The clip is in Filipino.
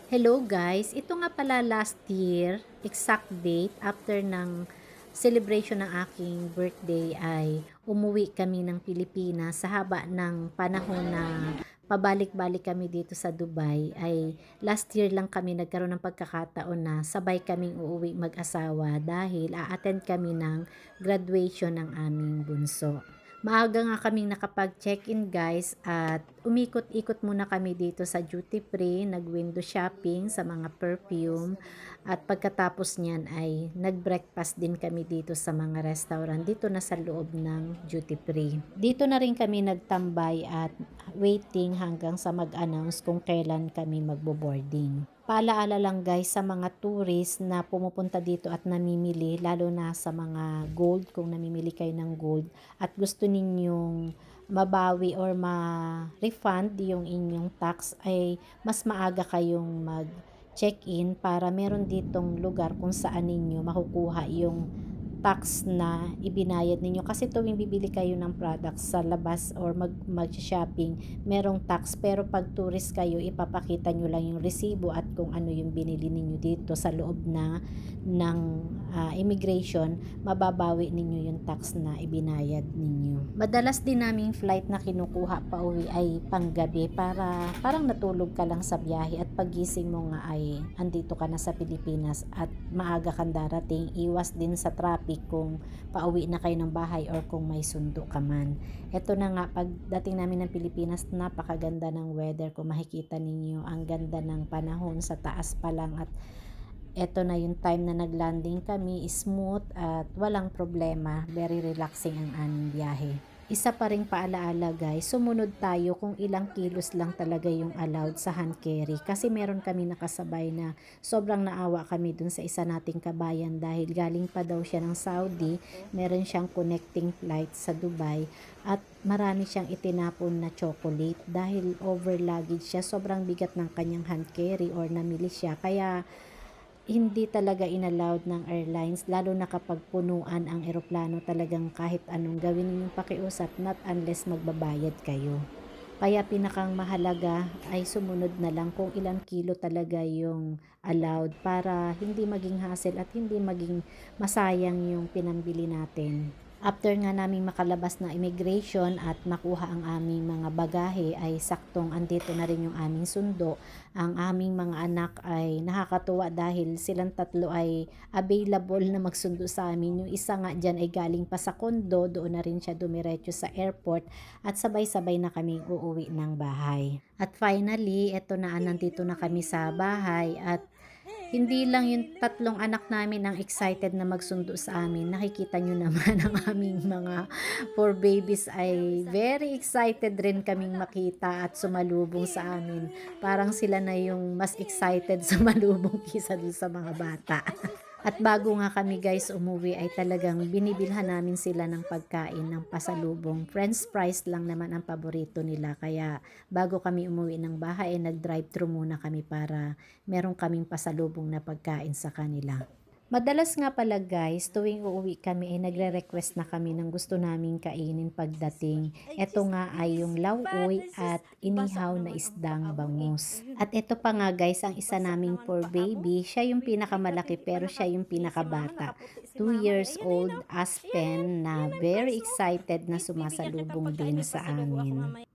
Hello guys, ito nga pala last year, exact date, after ng celebration ng aking birthday ay umuwi kami ng Pilipinas sa haba ng panahon na pabalik-balik kami dito sa Dubai ay last year lang kami nagkaroon ng pagkakataon na sabay kaming uuwi mag-asawa dahil a-attend kami ng graduation ng aming bunso. Maaga nga kaming nakapag-check-in guys at umikot-ikot muna kami dito sa duty free, nag-window shopping sa mga perfume at pagkatapos niyan ay nag-breakfast din kami dito sa mga restaurant dito na sa loob ng duty free. Dito na rin kami nagtambay at waiting hanggang sa mag-announce kung kailan kami magbo-boarding. Paalaala lang guys sa mga tourist na pumupunta dito at namimili lalo na sa mga gold kung namimili kayo ng gold at gusto ninyong mabawi or ma-refund yung inyong tax ay mas maaga kayong mag-check-in para meron ditong lugar kung saan ninyo makukuha yung tax na ibinayad ninyo kasi tuwing bibili kayo ng products sa labas or mag-shopping merong tax pero pag tourist kayo ipapakita nyo lang yung resibo at kung ano yung binili ninyo dito sa loob na ng immigration mababawi ninyo yung tax na ibinayad ninyo. Madalas din naming flight na kinukuha pa uwi ay panggabi para parang natulog ka lang sa biyahe at pagising mo nga ay andito ka na sa Pilipinas at maaga kang darating, iwas din sa traffic kung pauwi na kayo ng bahay or kung may sundo ka man. Ito na nga, pagdating namin ng Pilipinas, napakaganda ng weather. Kung makikita ninyo, ang ganda ng panahon sa taas pa lang at eto na yung time na naglanding kami, smooth at walang problema. Very relaxing ang aming biyahe. Isa pa ring paalaala guys, sumunod tayo kung ilang kilos lang talaga yung allowed sa hand carry. Kasi meron kami nakasabay na sobrang naawa kami dun sa isa nating kabayan dahil galing pa daw siya ng Saudi, meron siyang connecting flight sa Dubai at marami siyang itinapon na chocolate dahil over luggage siya, sobrang bigat ng kanyang hand carry or namili siya. Kaya hindi talaga inallowed ng airlines lalo na kapag punuan ang eroplano talagang kahit anong gawin ninyong pakiusap not unless magbabayad kayo. Kaya pinakang mahalaga ay sumunod na lang kung ilang kilo talaga yung allowed para hindi maging hassle at hindi maging masayang yung pinambili natin. After nga naming makalabas na immigration at makuha ang aming mga bagahe ay saktong andito na rin yung aming sundo. Ang aming mga anak ay nakakatuwa dahil silang tatlo ay available na magsundo sa amin. Yung isa nga dyan ay galing pa sa kondo, doon na rin siya dumiretso sa airport at sabay-sabay na kaming uuwi ng bahay. At finally, eto na, nandito na kami sa bahay at hindi lang yung tatlong anak namin ang excited na magsundo sa amin. Nakikita nyo naman ang aming mga four babies ay very excited rin kaming makita at sumalubong sa amin. Parang sila na yung mas excited sumalubong kisa dun sa mga bata. At bago nga kami guys umuwi ay talagang binibilhan namin sila ng pagkain ng pasalubong. French fries lang naman ang paborito nila. Kaya bago kami umuwi ng bahay ay nag-drive-thru muna kami para meron kaming pasalubong na pagkain sa kanila. Madalas nga pala guys, tuwing uuwi kami ay nagre-request na kami ng gusto naming kainin pagdating. Ito nga ay yung lauoy at inihaw na isdang bangus. At ito pa nga guys, ang isa naming poor baby, siya yung pinakamalaki pero siya yung pinakabata. 2 years old Aspen na very excited na sumasalubong din sa amin.